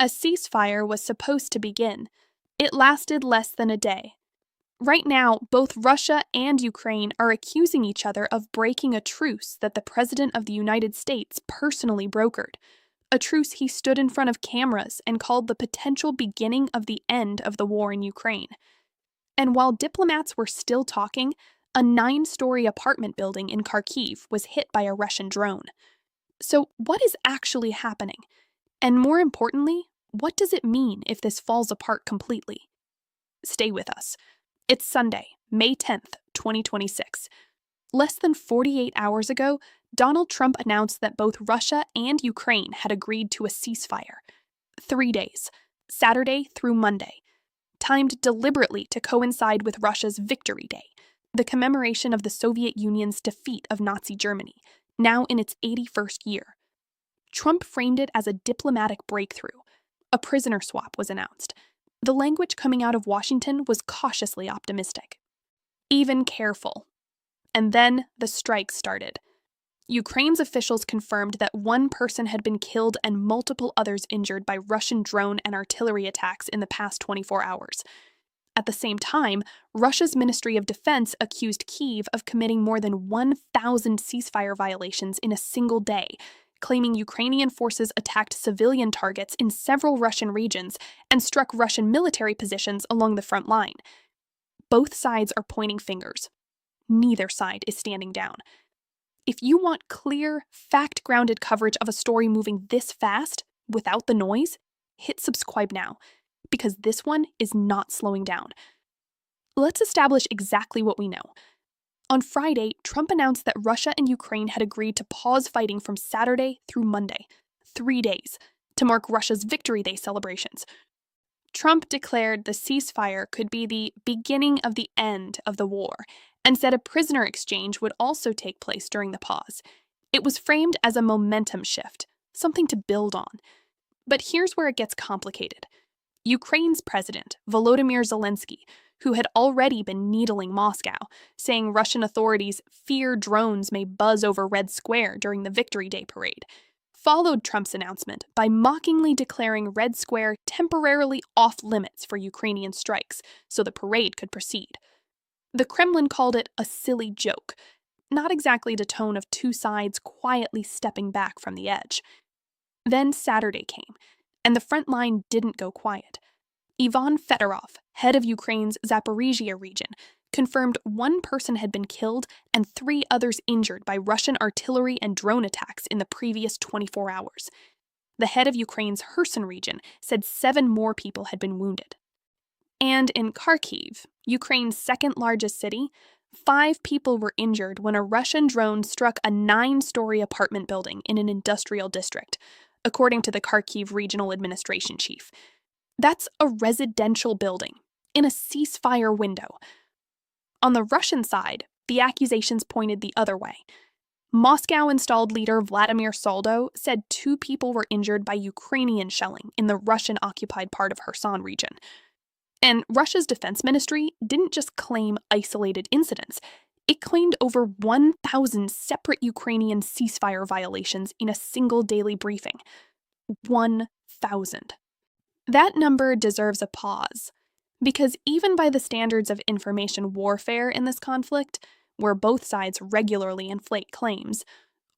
A ceasefire was supposed to begin. It lasted less than a day. Right now, both Russia and Ukraine are accusing each other of breaking a truce that the President of the United States personally brokered. A truce he stood in front of cameras and called the potential beginning of the end of the war in Ukraine. And while diplomats were still talking, a 9-story apartment building in Kharkiv was hit by a Russian drone. So what is actually happening? And more importantly, what does it mean if this falls apart completely? Stay with us. It's Sunday, May 10th, 2026. Less than 48 hours ago, Donald Trump announced that both Russia and Ukraine had agreed to a ceasefire. 3 days, Saturday through Monday, timed deliberately to coincide with Russia's Victory Day, the commemoration of the Soviet Union's defeat of Nazi Germany, now in its 81st year. Trump framed it as a diplomatic breakthrough. A prisoner swap was announced. The language coming out of Washington was cautiously optimistic. Even careful. And then the strikes started. Ukraine's officials confirmed that 1 person had been killed and multiple others injured by Russian drone and artillery attacks in the past 24 hours. At the same time, Russia's Ministry of Defense accused Kyiv of committing more than 1,000 ceasefire violations in a single day, claiming Ukrainian forces attacked civilian targets in several Russian regions and struck Russian military positions along the front line. Both sides are pointing fingers. Neither side is standing down. If you want clear, fact-grounded coverage of a story moving this fast, without the noise, hit subscribe now, because this one is not slowing down. Let's establish exactly what we know. On Friday, Trump announced that Russia and Ukraine had agreed to pause fighting from Saturday through Monday, 3 days, to mark Russia's Victory Day celebrations. Trump declared the ceasefire could be the beginning of the end of the war, and said a prisoner exchange would also take place during the pause. It was framed as a momentum shift, something to build on. But here's where it gets complicated. Ukraine's President, Volodymyr Zelenskyy, who had already been needling Moscow, saying Russian authorities fear drones may buzz over Red Square during the Victory Day parade, followed Trump's announcement by mockingly declaring Red Square temporarily off-limits for Ukrainian strikes so the parade could proceed. The Kremlin called it a silly joke, not exactly the tone of two sides quietly stepping back from the edge. Then Saturday came, and the front line didn't go quiet. Ivan Fedorov, head of Ukraine's Zaporizhzhia region, confirmed 1 person had been killed and 3 others injured by Russian artillery and drone attacks in the previous 24 hours. The head of Ukraine's Kherson region said 7 more people had been wounded. And in Kharkiv, Ukraine's second-largest city, 5 people were injured when a Russian drone struck a 9-story apartment building in an industrial district, according to the Kharkiv Regional Administration Chief. That's a residential building, in a ceasefire window. On the Russian side, the accusations pointed the other way. Moscow-installed leader Vladimir Soldo said 2 people were injured by Ukrainian shelling in the Russian-occupied part of Kherson region. And Russia's defense ministry didn't just claim isolated incidents. It claimed over 1,000 separate Ukrainian ceasefire violations in a single daily briefing. 1,000. That number deserves a pause, because even by the standards of information warfare in this conflict, where both sides regularly inflate claims,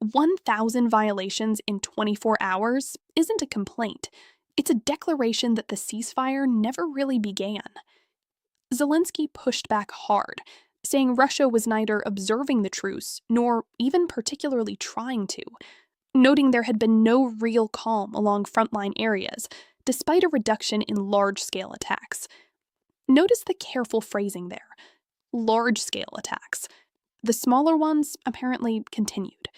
1,000 violations in 24 hours isn't a complaint. It's a declaration that the ceasefire never really began. Zelenskyy pushed back hard, saying Russia was neither observing the truce nor even particularly trying to, noting there had been no real calm along frontline areas, despite a reduction in large-scale attacks. Notice the careful phrasing there. Large-scale attacks. The smaller ones apparently continued.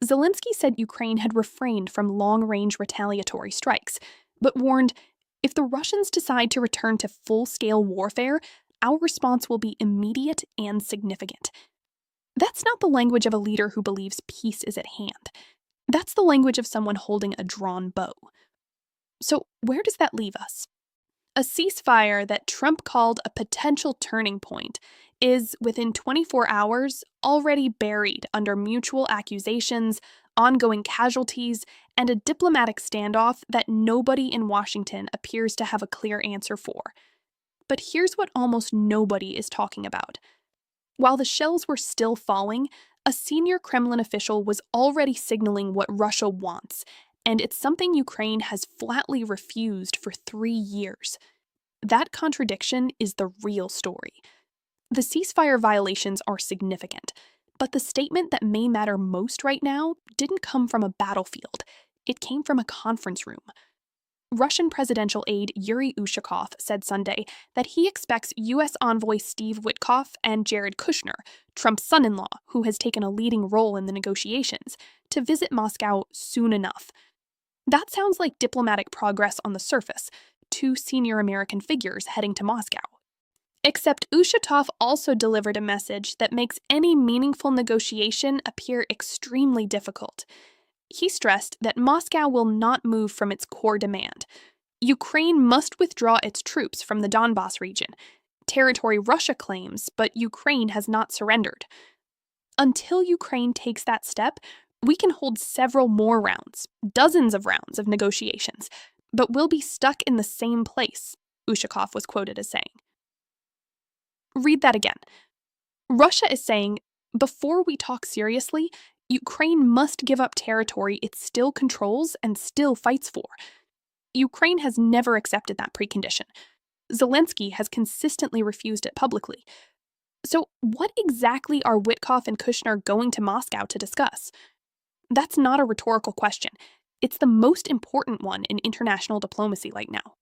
Zelenskyy said Ukraine had refrained from long-range retaliatory strikes, but warned, if the Russians decide to return to full-scale warfare, our response will be immediate and significant. That's not the language of a leader who believes peace is at hand. That's the language of someone holding a drawn bow. So where does that leave us? A ceasefire that Trump called a potential turning point is, within 24 hours, already buried under mutual accusations, ongoing casualties, and a diplomatic standoff that nobody in Washington appears to have a clear answer for. But here's what almost nobody is talking about. While the shells were still falling, a senior Kremlin official was already signaling what Russia wants, and it's something Ukraine has flatly refused for 3 years. That contradiction is the real story. The ceasefire violations are significant, but the statement that may matter most right now didn't come from a battlefield. It came from a conference room. Russian presidential aide Yuri Ushakov said Sunday that he expects U.S. envoy Steve Witkoff and Jared Kushner, Trump's son-in-law, who has taken a leading role in the negotiations, to visit Moscow soon enough. That sounds like diplomatic progress on the surface, 2 senior American figures heading to Moscow. Except Ushakov also delivered a message that makes any meaningful negotiation appear extremely difficult. He stressed that Moscow will not move from its core demand. Ukraine must withdraw its troops from the Donbas region, territory Russia claims, but Ukraine has not surrendered. Until Ukraine takes that step, we can hold several more rounds, dozens of rounds of negotiations, but we'll be stuck in the same place, Ushakov was quoted as saying. Read that again. Russia is saying, before we talk seriously, Ukraine must give up territory it still controls and still fights for. Ukraine has never accepted that precondition. Zelenskyy has consistently refused it publicly. So what exactly are Witkoff and Kushner going to Moscow to discuss? That's not a rhetorical question. It's the most important one in international diplomacy right now.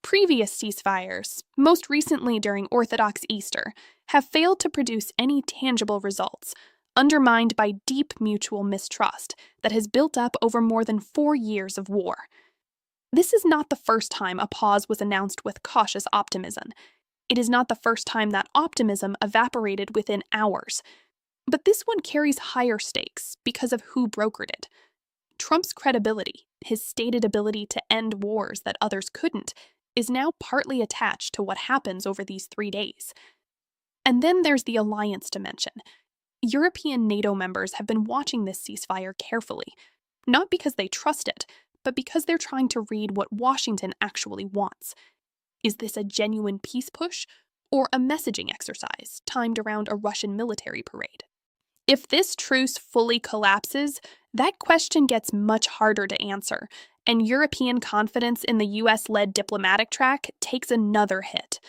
Previous ceasefires, most recently during Orthodox Easter, have failed to produce any tangible results, undermined by deep mutual mistrust that has built up over more than 4 years of war. This is not the first time a pause was announced with cautious optimism. It is not the first time that optimism evaporated within hours. But this one carries higher stakes because of who brokered it. Trump's credibility, his stated ability to end wars that others couldn't, is now partly attached to what happens over these 3 days. And then there's the alliance dimension. European NATO members have been watching this ceasefire carefully, not because they trust it, but because they're trying to read what Washington actually wants. Is this a genuine peace push, or a messaging exercise timed around a Russian military parade? If this truce fully collapses, that question gets much harder to answer, and European confidence in the US-led diplomatic track takes another hit.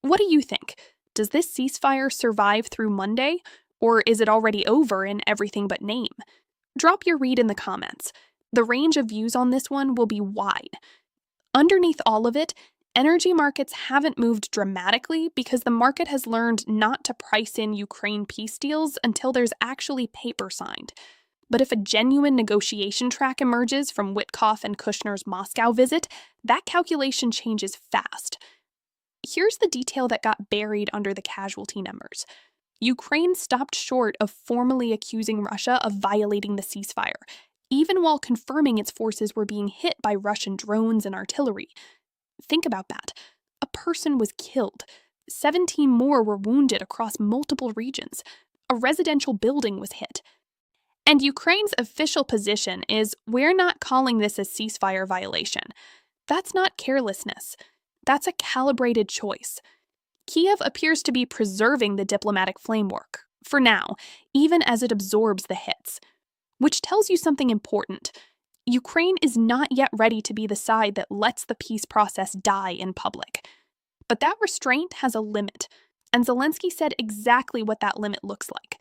What do you think? Does this ceasefire survive through Monday, or is it already over in everything but name? Drop your read in the comments. The range of views on this one will be wide. Underneath all of it, energy markets haven't moved dramatically because the market has learned not to price in Ukraine peace deals until there's actually paper signed. But if a genuine negotiation track emerges from Witkoff and Kushner's Moscow visit, that calculation changes fast. Here's the detail that got buried under the casualty numbers. Ukraine stopped short of formally accusing Russia of violating the ceasefire, even while confirming its forces were being hit by Russian drones and artillery. Think about that. A person was killed. 17 more were wounded across multiple regions. A residential building was hit. And Ukraine's official position is, we're not calling this a ceasefire violation. That's not carelessness. That's a calibrated choice. Kiev appears to be preserving the diplomatic framework, for now, even as it absorbs the hits. Which tells you something important. Ukraine is not yet ready to be the side that lets the peace process die in public. But that restraint has a limit, and Zelenskyy said exactly what that limit looks like.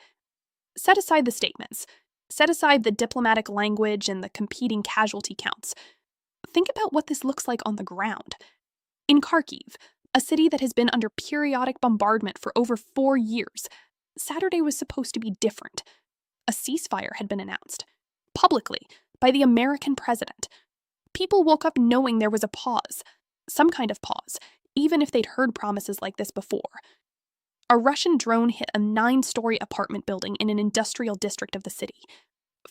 Set aside the statements. Set aside the diplomatic language and the competing casualty counts. Think about what this looks like on the ground. In Kharkiv, a city that has been under periodic bombardment for over 4 years, Saturday was supposed to be different. A ceasefire had been announced, publicly, by the American president. People woke up knowing there was a pause, some kind of pause, even if they'd heard promises like this before. A Russian drone hit a 9-story apartment building in an industrial district of the city.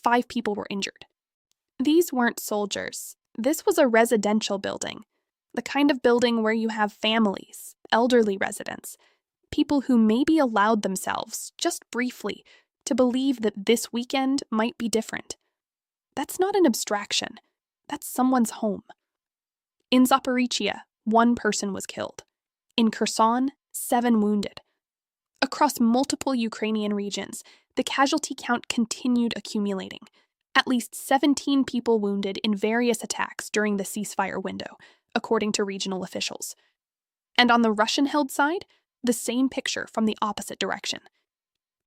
5 people were injured. These weren't soldiers. This was a residential building, the kind of building where you have families, elderly residents, people who maybe allowed themselves, just briefly, to believe that this weekend might be different. That's not an abstraction. That's someone's home. In Zaporizhzhia, 1 person was killed. In Kherson, 7 wounded. Across multiple Ukrainian regions, the casualty count continued accumulating. At least 17 people wounded in various attacks during the ceasefire window, according to regional officials. And on the Russian-held side, the same picture from the opposite direction.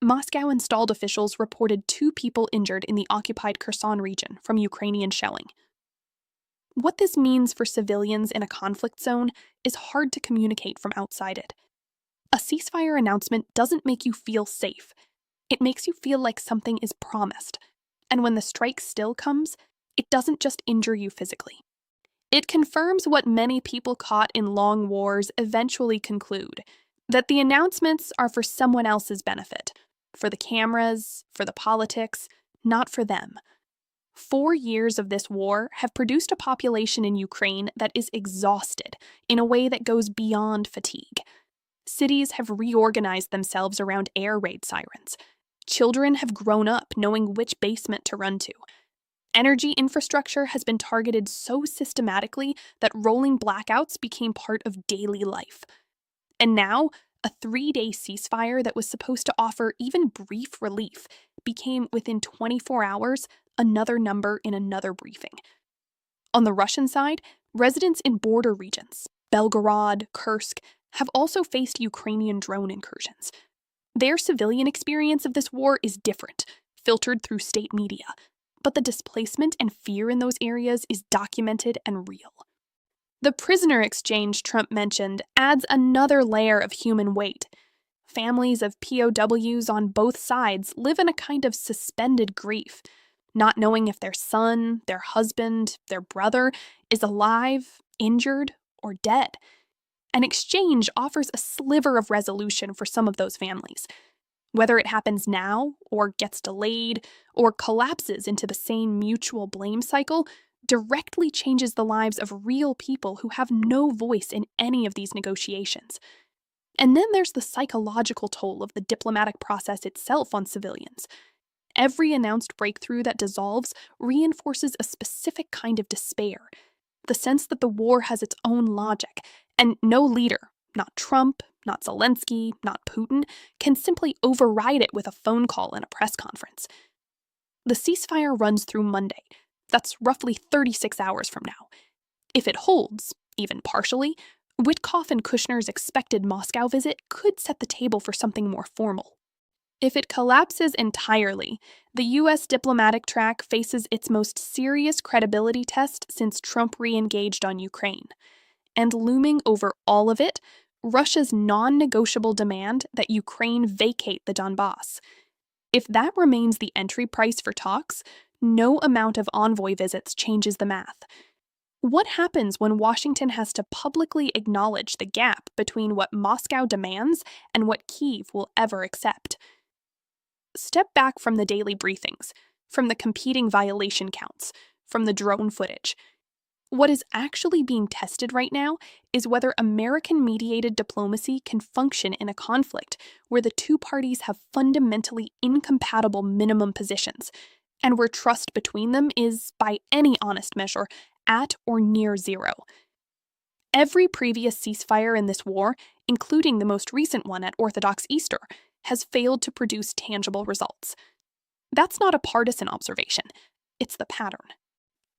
Moscow-installed officials reported 2 people injured in the occupied Kherson region from Ukrainian shelling. What this means for civilians in a conflict zone is hard to communicate from outside it. A ceasefire announcement doesn't make you feel safe. It makes you feel like something is promised. And when the strike still comes, it doesn't just injure you physically. It confirms what many people caught in long wars eventually conclude, that the announcements are for someone else's benefit, for the cameras, for the politics, not for them. 4 years of this war have produced a population in Ukraine that is exhausted in a way that goes beyond fatigue. Cities have reorganized themselves around air raid sirens. Children have grown up knowing which basement to run to. Energy infrastructure has been targeted so systematically that rolling blackouts became part of daily life. And now, a 3-day ceasefire that was supposed to offer even brief relief became, within 24 hours, another number in another briefing. On the Russian side, residents in border regions, Belgorod, Kursk, have also faced Ukrainian drone incursions. Their civilian experience of this war is different, filtered through state media, but the displacement and fear in those areas is documented and real. The prisoner exchange Trump mentioned adds another layer of human weight. Families of POWs on both sides live in a kind of suspended grief, not knowing if their son, their husband, their brother is alive, injured, or dead. An exchange offers a sliver of resolution for some of those families. Whether it happens now, or gets delayed, or collapses into the same mutual blame cycle, directly changes the lives of real people who have no voice in any of these negotiations. And then there's the psychological toll of the diplomatic process itself on civilians. Every announced breakthrough that dissolves reinforces a specific kind of despair, the sense that the war has its own logic, and no leader, not Trump, not Zelenskyy, not Putin, can simply override it with a phone call and a press conference. The ceasefire runs through Monday. That's roughly 36 hours from now. If it holds, even partially, Witkoff and Kushner's expected Moscow visit could set the table for something more formal. If it collapses entirely, the U.S. diplomatic track faces its most serious credibility test since Trump re-engaged on Ukraine. And looming over all of it, Russia's non-negotiable demand that Ukraine vacate the Donbass. If that remains the entry price for talks, no amount of envoy visits changes the math. What happens when Washington has to publicly acknowledge the gap between what Moscow demands and what Kyiv will ever accept? Step back from the daily briefings, from the competing violation counts, from the drone footage. What is actually being tested right now is whether American-mediated diplomacy can function in a conflict where the two parties have fundamentally incompatible minimum positions, and where trust between them is, by any honest measure, at or near zero. Every previous ceasefire in this war, including the most recent one at Orthodox Easter, has failed to produce tangible results. That's not a partisan observation. It's the pattern.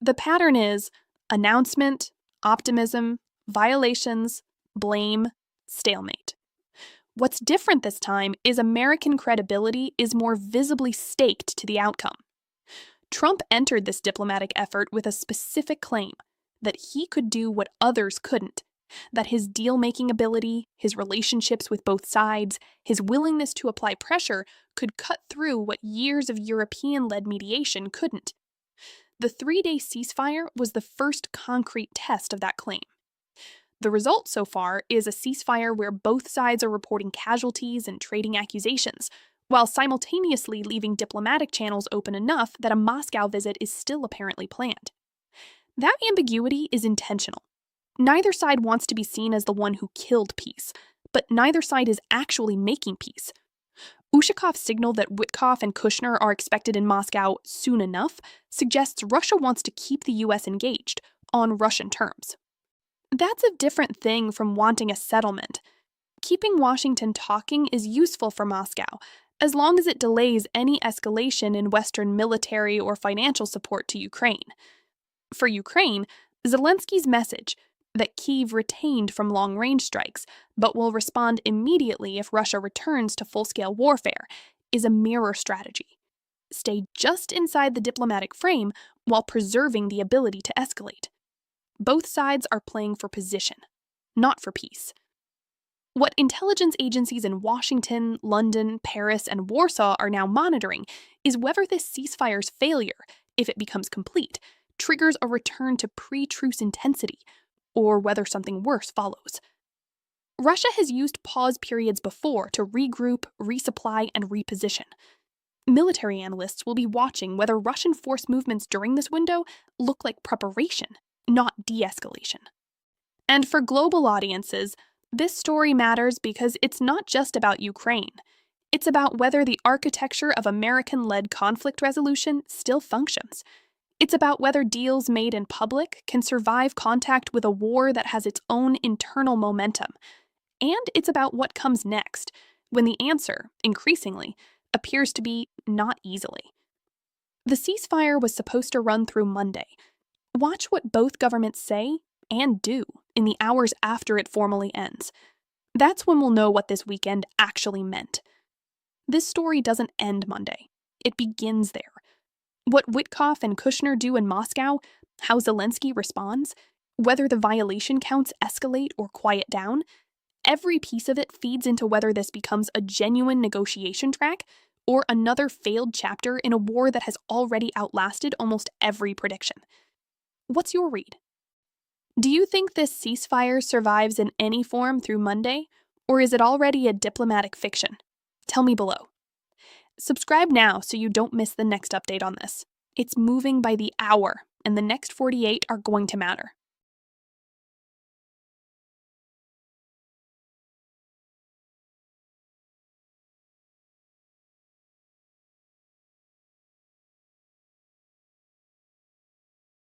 The pattern is announcement, optimism, violations, blame, stalemate. What's different this time is American credibility is more visibly staked to the outcome. Trump entered this diplomatic effort with a specific claim that he could do what others couldn't, that his deal-making ability, his relationships with both sides, his willingness to apply pressure could cut through what years of European-led mediation couldn't. The 3-day ceasefire was the first concrete test of that claim. The result so far is a ceasefire where both sides are reporting casualties and trading accusations, while simultaneously leaving diplomatic channels open enough that a Moscow visit is still apparently planned. That ambiguity is intentional. Neither side wants to be seen as the one who killed peace, but neither side is actually making peace. Ushakov's signal that Witkoff and Kushner are expected in Moscow soon enough suggests Russia wants to keep the US engaged, on Russian terms. That's a different thing from wanting a settlement. Keeping Washington talking is useful for Moscow, as long as it delays any escalation in Western military or financial support to Ukraine. For Ukraine, Zelensky's message, that Kyiv retained from long-range strikes, but will respond immediately if Russia returns to full-scale warfare, is a mirror strategy. Stay just inside the diplomatic frame while preserving the ability to escalate. Both sides are playing for position, not for peace. What intelligence agencies in Washington, London, Paris, and Warsaw are now monitoring is whether this ceasefire's failure, if it becomes complete, triggers a return to pre-truce intensity, or whether something worse follows. Russia has used pause periods before to regroup, resupply, and reposition. Military analysts will be watching whether Russian force movements during this window look like preparation, not de-escalation. And for global audiences, this story matters because it's not just about Ukraine. It's about whether the architecture of American-led conflict resolution still functions. It's about whether deals made in public can survive contact with a war that has its own internal momentum. And it's about what comes next, when the answer, increasingly, appears to be not easily. The ceasefire was supposed to run through Monday. Watch what both governments say and do in the hours after it formally ends. That's when we'll know what this weekend actually meant. This story doesn't end Monday. It begins there. What Witkoff and Kushner do in Moscow, how Zelenskyy responds, whether the violation counts escalate or quiet down, every piece of it feeds into whether this becomes a genuine negotiation track or another failed chapter in a war that has already outlasted almost every prediction. What's your read? Do you think this ceasefire survives in any form through Monday, or is it already a diplomatic fiction? Tell me below. Subscribe now so you don't miss the next update on this. It's moving by the hour, and the next 48 are going to matter.